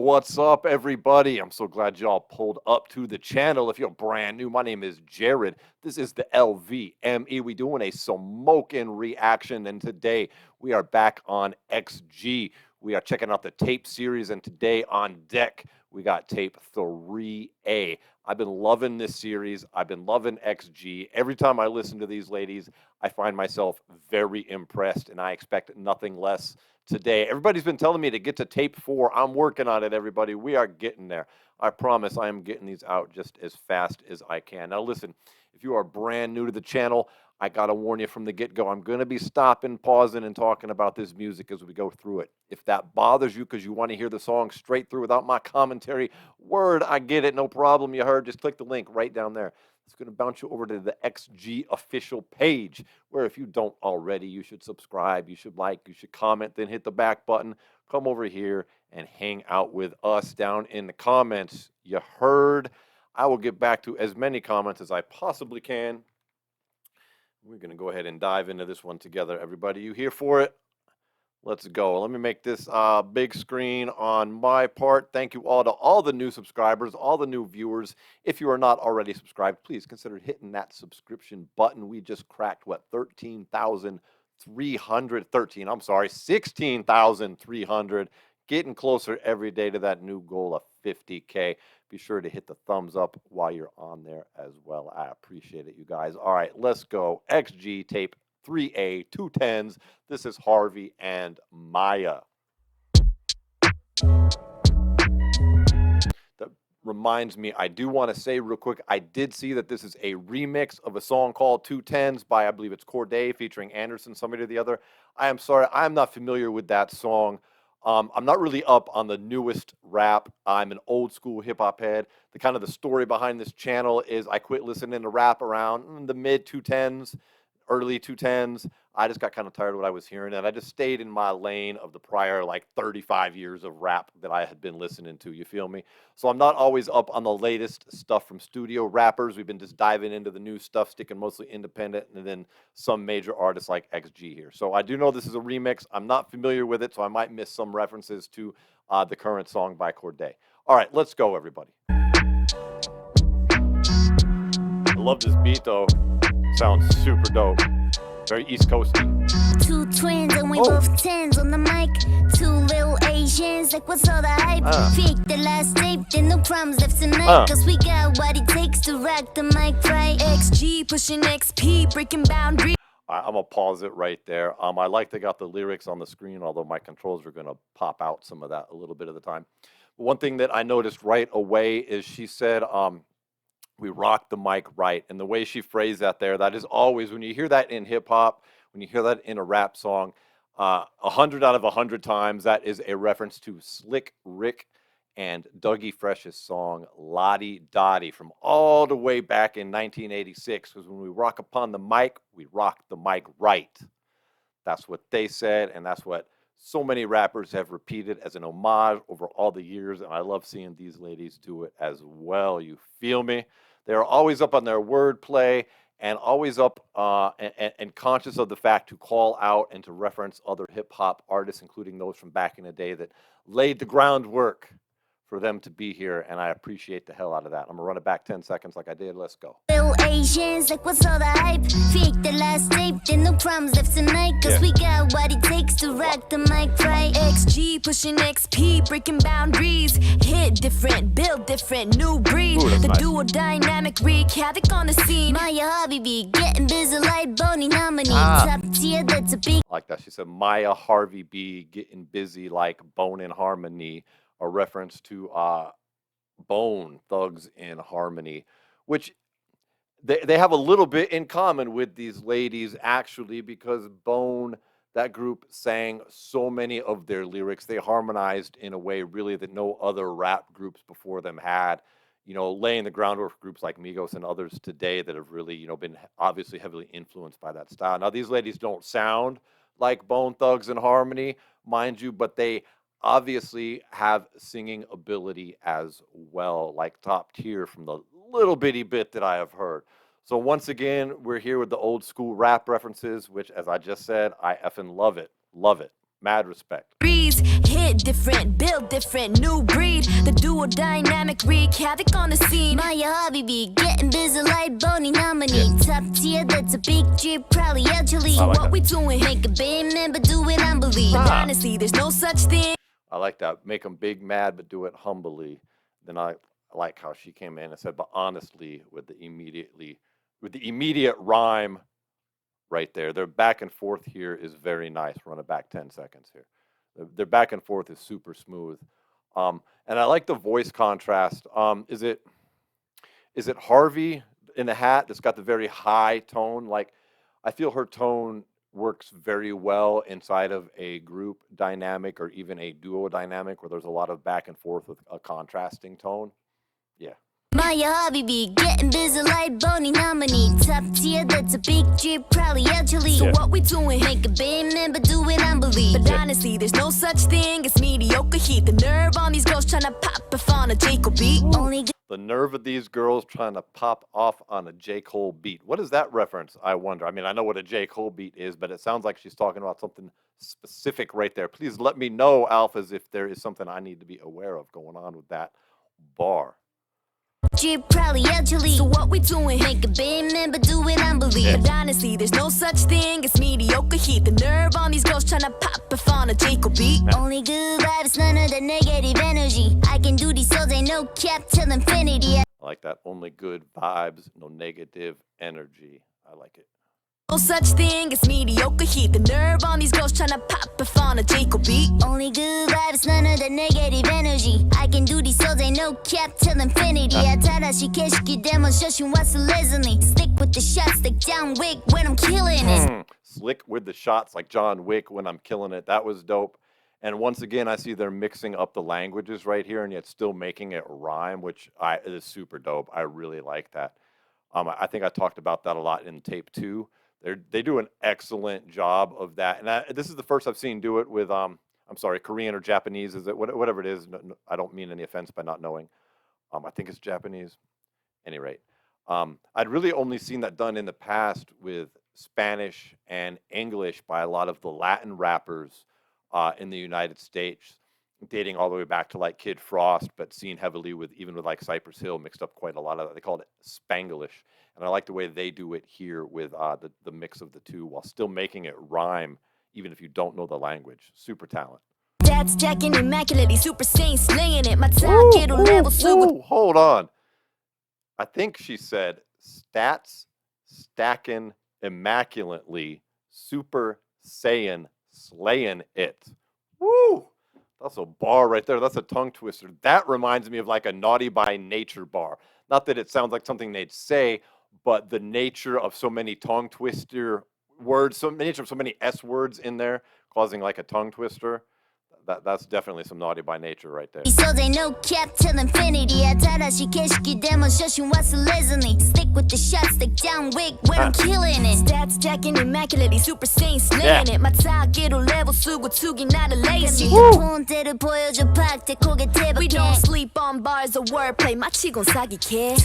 What's up, everybody? I'm so glad y'all pulled up to the channel. If you're brand new, my name is Jared. This is the LVME. We doing a Smokin Reaction, and today we are back on XG. We are checking out the tape series, and today on deck we got tape 3A. I've been loving this series. I've been loving XG. Every time I listen to these ladies, I find myself very impressed, and I expect nothing less today. Everybody's been telling me to get to tape 4. I'm working on it, everybody. We are getting there. I promise I am getting these out just as fast as I can. Now listen, if you are brand new to the channel, I gotta warn you from the get-go, I'm gonna be stopping, pausing, and talking about this music as we go through it. If that bothers you because you want to hear the song straight through without my commentary, I get it, no problem. You heard, just click the link right down there. It's going to bounce you over to the XG official page, where if you don't already, you should subscribe, you should like, you should comment, then hit the back button. Come over here and hang out with us down in the comments. You heard? I will get back to as many comments as I possibly can. We're going to go ahead and dive into this one together. Everybody, you here for it? Let's go. Let me make this big screen on my part. Thank you all to all the new subscribers, all the new viewers. If you are not already subscribed, please consider hitting that subscription button. We just cracked, what, 16,300. Getting closer every day to that new goal of 50K. Be sure to hit the thumbs up while you're on there as well. I appreciate it, you guys. All right, let's go. XG tape 3A, 210s. This is Harvey and Maya. That reminds me, I do want to say real quick, I did see that this is a remix of a song called 210s by, I believe it's Corday featuring Anderson, somebody or the other. I am sorry, I'm not familiar with that song. I'm not really up on the newest rap. I'm an old school hip hop head. The story behind this channel is I quit listening to rap around the mid 210s. Early 210s. I just got kind of tired of what I was hearing, and I just stayed in my lane of the prior 35 years of rap that I had been listening to. You feel me? So I'm not always up on the latest stuff from studio rappers. We've been just diving into the new stuff, sticking mostly independent, and then some major artists like XG here. So I do know this is a remix. I'm not familiar with it, so I might miss some references to the current song by Corday. All right, let's go, everybody. I love this beat, though. Sounds super dope. Very East Coasty. 2 twins and we both 10s on the mic. 2 little Asians, what's all the hype? Fake the last tape, then no problems left tonight. Cause we got what it takes to rock the mic right. XG pushing XP, breaking boundaries. I'm gonna pause it right there. I like they got the lyrics on the screen, although my controls are gonna pop out some of that a little bit of the time. But one thing that I noticed right away is she said, we rock the mic right. And the way she phrased that there, that is always, when you hear that in hip hop, when you hear that in a rap song, 100 out of 100 times, that is a reference to Slick Rick and Dougie Fresh's song, Lottie Dottie, from all the way back in 1986. Because when we rock upon the mic, we rock the mic right. That's what they said, and that's what so many rappers have repeated as an homage over all the years, and I love seeing these ladies do it as well. You feel me? They're always up on their wordplay and always up and conscious of the fact to call out and to reference other hip-hop artists, including those from back in the day that laid the groundwork for them to be here, and I appreciate the hell out of that. I'm gonna run it back 10 seconds like I did. Let's go. Little Asians, what's all the hype? Fake the last tape, then no problems left tonight. Cause we got what it takes to rock the mic right. XG pushing XP, breaking boundaries. Hit different, build different, new breed. The nice. Dual dynamic wreak havoc on the scene. Maya Harvey B, getting busy like Boney nominee. Top tier, that's a big. I like that. She said Maya Harvey B, getting busy like Bone in Harmony. A reference to Bone, Thugs in Harmony, which they have a little bit in common with these ladies, actually, because Bone, that group, sang so many of their lyrics. They harmonized in a way really that no other rap groups before them had, laying the groundwork for groups like Migos and others today that have really, been obviously heavily influenced by that style. Now, these ladies don't sound like Bone Thugs in Harmony, mind you, but they obviously have singing ability as well, like top tier from the little bitty bit that I have heard. So once again, we're here with the old school rap references, which, as I just said, I effing love it. Love it. Mad respect. Hit hit different, build different, new breed. The duo dynamic wreak havoc on the scene. Maya, Harvey B, getting busy like Bonnie nominee. Top tier, that's a big drip, probably actually. So what we doing? Make a big man, but do it humbly. But honestly, there's no such thing. I like that. Make them big mad, but do it humbly. Then I like how she came in and said, but honestly, with the immediate rhyme right there. Their back and forth here is very nice. Run it back 10 seconds here. Their back and forth is super smooth. And I like the voice contrast. Is it Harvey in the hat that's got the very high tone? Like, I feel her tone works very well inside of a group dynamic or even a duo dynamic where there's a lot of back and forth with a contrasting tone. Yeah. Maya, Harvey B, getting busy like Bonnie nominee. Top tier, that's a big drip, probably actually. So what we doing? Make a big man, but do it humbly. But honestly, there's no such thing as mediocre heat. The nerve on these girls trying to pop off on a J. Cole beat. The nerve of these girls trying to pop off on a J. Cole beat. What is that reference, I wonder? I mean, I know what a J. Cole beat is, but it sounds like she's talking about something specific right there. Please let me know, Alphas, if there is something I need to be aware of going on with that bar. Probably actually. So what we doing? Make a big man, but do it humbly. But honestly, there's no such thing as mediocre heat. The nerve on these girls trying to pop off on a J. Cole beat. Only good vibes, none of the negative energy. I can do these songs, ain't no cap till infinity. I like that. Only good vibes, no negative energy. I like it. No such thing as mediocre heat. The nerve on these girls trying to pop off on a J. Cole beat. Only good vibes, none of the negative energy. I can do these songs, ain't no cap till infinity. 아타라시 캐시기 데몬스트레이션 왔어 listen. Stick with the shots like John Wick when I'm killing it. Slick with the shots like John Wick when I'm killing it. That was dope. And once again, I see they're mixing up the languages right here and yet still making it rhyme, which is super dope. I really like that. I think I talked about that a lot in tape 2. They do an excellent job of that. And this is the first I've seen do it with, I'm sorry, Korean or Japanese, is it? Whatever it is. No, I don't mean any offense by not knowing. I think it's Japanese. Any rate. I'd really only seen that done in the past with Spanish and English by a lot of the Latin rappers in the United States, dating all the way back to like Kid Frost, but seen heavily with even with like Cypress Hill, mixed up quite a lot of that. They called it Spanglish. And I like the way they do it here with the mix of the two while still making it rhyme, even if you don't know the language. Super talent. That's jacking immaculately, super sane, slaying it. My target level super. Hold on. I think she said stats stacking immaculately, super saiyan, slaying it. Woo! That's a bar right there. That's a tongue twister. That reminds me of like a Naughty by Nature bar. Not that it sounds like something they'd say, but the nature of so many tongue twister words, so many S words in there, causing like a tongue twister. That's definitely some Naughty by Nature right there. So they no cap till infinity. 아타라시 캐시기 데몬스트레이션 왔어 listen. Stick with the shots like John Wick when I'm killing it. Stats jacking immaculately, super sane, slaying it. My target로 level 쓰고 투기 나를 lazy. 폰대를 보여줘 박대 고개 대박해. We don't sleep on bars or wordplay. 마치곤 사기캐.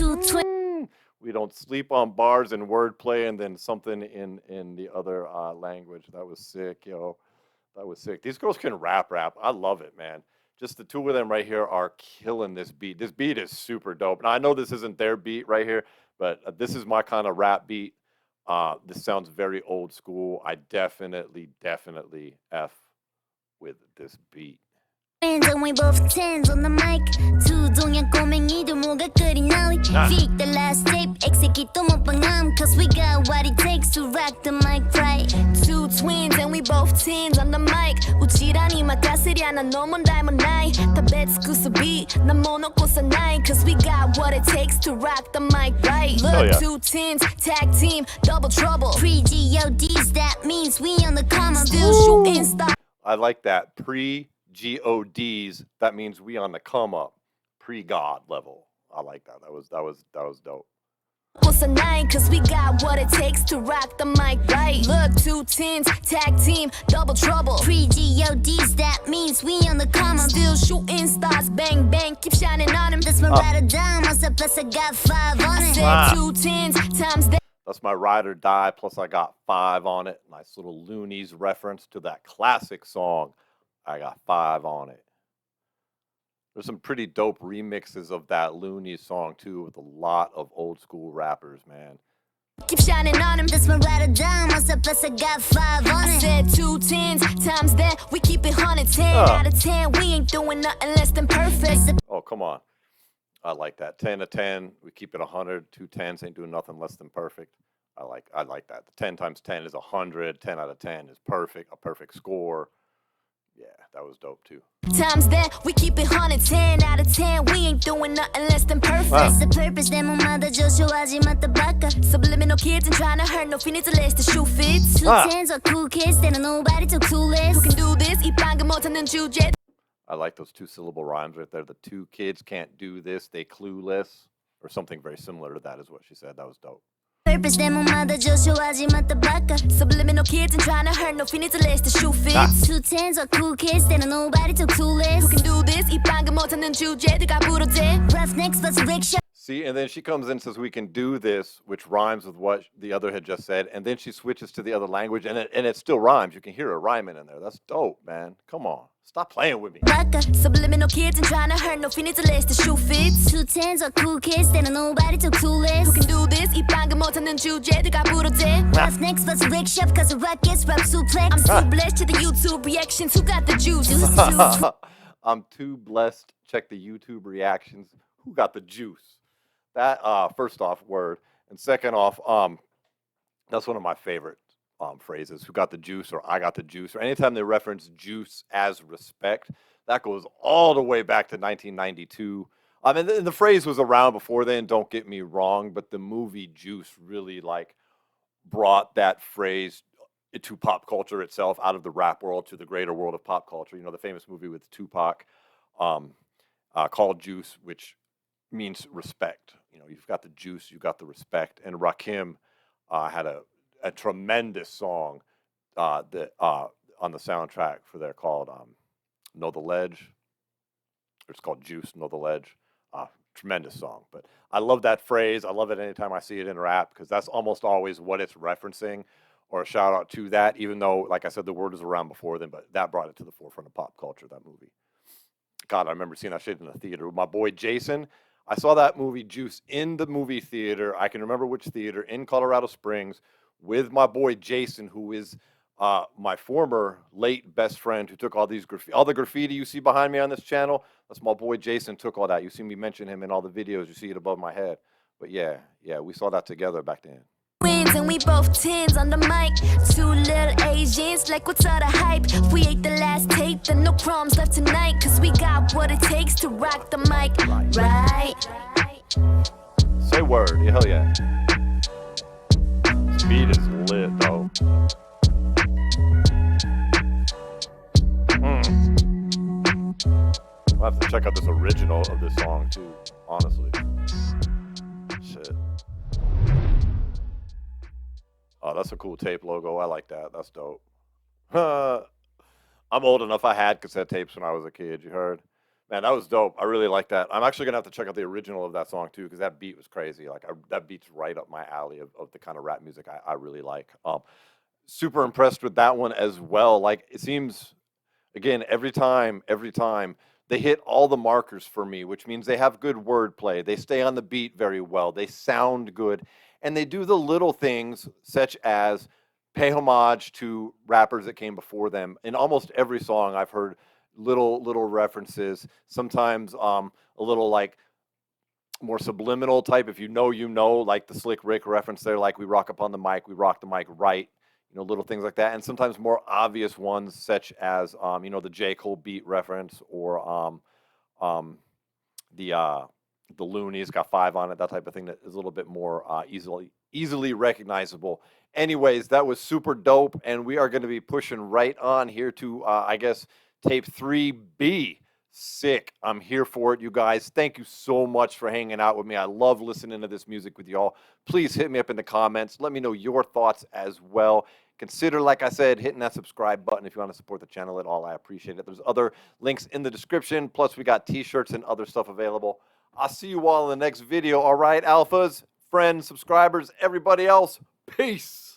We don't sleep on bars and wordplay, and then something in the other language. That was sick, yo. That was sick. These girls can rap. I love it, man. Just the two of them right here are killing this beat. This beat is super dope. Now, I know this isn't their beat right here, but this is my kind of rap beat. This sounds very old school. I definitely F with this beat. And we both tens on the mic. 두 동양 꼬맹이들 뭐가 그리 나위. Peak the last tape, execute 또 못방함. Cause we got what it takes to rock the mic right. Two twins and we both tens on the mic. 우찌라니 막가스랴 난 너무 닮은 나이. 다 배츠쿠스 beat 난 모노코사 나이. Cause we got what it takes to rock the mic right. Look, two tens, tag team, double trouble. Pre-GODs, that means we on the come up. Still shooting star. I like that. Pre-GODs, that means we on the come up. Pre-God level. I like that. That was dope. Cause we got what it takes to rock the mic right. Look, two tens, tag team, double trouble. Pre-GODs, that means we on the come up. Still shooting stars, bang bang, keep shining on him. That's my ride or die, plus I got 5 on it. I said two tens times that. That's my ride or die, plus I got 5 on it. Nice little Loonies reference to that classic song, I got 5 on it. There's some pretty dope remixes of that Looney song too, with a lot of old school rappers, man. Keep shining on him, this one ride or die. Myself plus I got 5 on it. I said 2 tens, times that we keep it 100. 10 out of 10, we ain't doing nothing less than perfect. Oh, come on. I like that. 10 to 10, we keep it 100. 2 tens ain't doing nothing less than perfect. I like that. The 10 times 10 is 100. 10 out of 10 is perfect, a perfect score. Yeah, that was dope too. Times that we keep it 100. 10 out of 10, we ain't doing nothing less than perfect. That's the purpose that my mother just 좋아하지 마tabaka. Subliminal kids and trying to hurt no feelings unless the shoe fits. 2 tens are cool kids, they don't nobody too clueless. Who can do this? 이 방금 못하는 주제. I like those 2-syllable rhymes right there. The 2 kids can't do this, they clueless. Or something very similar to that is what she said. That was dope. Purpose that my mother just 좋아하지 마tabaka. Subliminal kids and trying to hurt no feelings unless the shoe fits. 2 tens are cool kids, they don't nobody too clueless. Who can do this? 이 방금 못하는 주제들과 부러져. Roughnecks vs. rickshaw. See, and then she comes in and says, we can do this, which rhymes with what the other had just said. And then she switches to the other language, and it still rhymes. You can hear her rhyming in there. That's dope, man. Come on. Stop playing with me. Subliminal kids and trying to hurt no feelings unless the shoe fits. 2 tens are cool kids, they don't nobody too clueless. Who can do this? 이 방금 못하는 주제들과 부러져. Roughnecks vs. rickshaw, cause the ruckus, rap suplex. I'm too blessed to the YouTube reactions. Who got the juice? I'm too blessed. Check the YouTube reactions. Who got the juice? That first off, word, and second off, that's one of my favorite phrases. Who got the juice, or I got the juice, or anytime they reference juice as respect, that goes all the way back to 1992. I mean, the phrase was around before then. Don't get me wrong, but the movie Juice really like brought that phrase to pop culture itself, out of the rap world to the greater world of pop culture. You know, the famous movie with Tupac called Juice, which means respect. You know, you've got the juice, you got the respect. And Rakim had a tremendous song that on the soundtrack for there called Know the Ledge. It's called Juice, Know the Ledge. Tremendous song. But I love that phrase. I love it anytime I see it in rap, because that's almost always what it's referencing, or a shout out to that, even though, like I said, the word was around before then, but that brought it to the forefront of pop culture, that movie. God, I remember seeing that shit in the theater with my boy Jason. I saw that movie Juice in the movie theater. I can remember which theater, in Colorado Springs, with my boy Jason, who is my former late best friend, who took all the graffiti you see behind me on this channel. That's my boy Jason, took all that. You see me mention him in all the videos. You see it above my head. But yeah, we saw that together back then. Wins and we both tens on the mic. 2 little Asians, like what's all the hype? We ate the last tape, then no crumbs left tonight. Cause we got what it takes to rock the mic, right? Say word, hell yeah. This beat is lit, though. I'll have to check out this original of this song, too, honestly. Shit. Oh, that's a cool tape logo. I like that. That's dope. I'm old enough. I had cassette tapes when I was a kid. You heard? Man, that was dope. I really like that. I'm actually going to have to check out the original of that song, too, because that beat was crazy. Like, that beat's right up my alley of the kind of rap music I really like. Super impressed with that one as well. Like, it seems, again, every time, they hit all the markers for me, which means they have good wordplay. They stay on the beat very well. They sound good. And they do the little things, such as pay homage to rappers that came before them. In almost every song, I've heard little references. Sometimes a little like more subliminal type. If you know, like the Slick Rick reference there, like we rock up on the mic, we rock the mic right. You know, little things like that. And sometimes more obvious ones, such as you know, the J. Cole beat reference, or the Looney's got 5 on it, that type of thing, that is a little bit more easily recognizable. Anyways, that was super dope, and we are going to be pushing right on here to, I guess, tape 3B. Sick. I'm here for it, you guys. Thank you so much for hanging out with me. I love listening to this music with y'all. Please hit me up in the comments. Let me know your thoughts as well. Consider, like I said, hitting that subscribe button if you want to support the channel at all. I appreciate it. There's other links in the description. Plus, we got t-shirts and other stuff available. I'll see you all in the next video. All right, alphas, friends, subscribers, everybody else. Peace.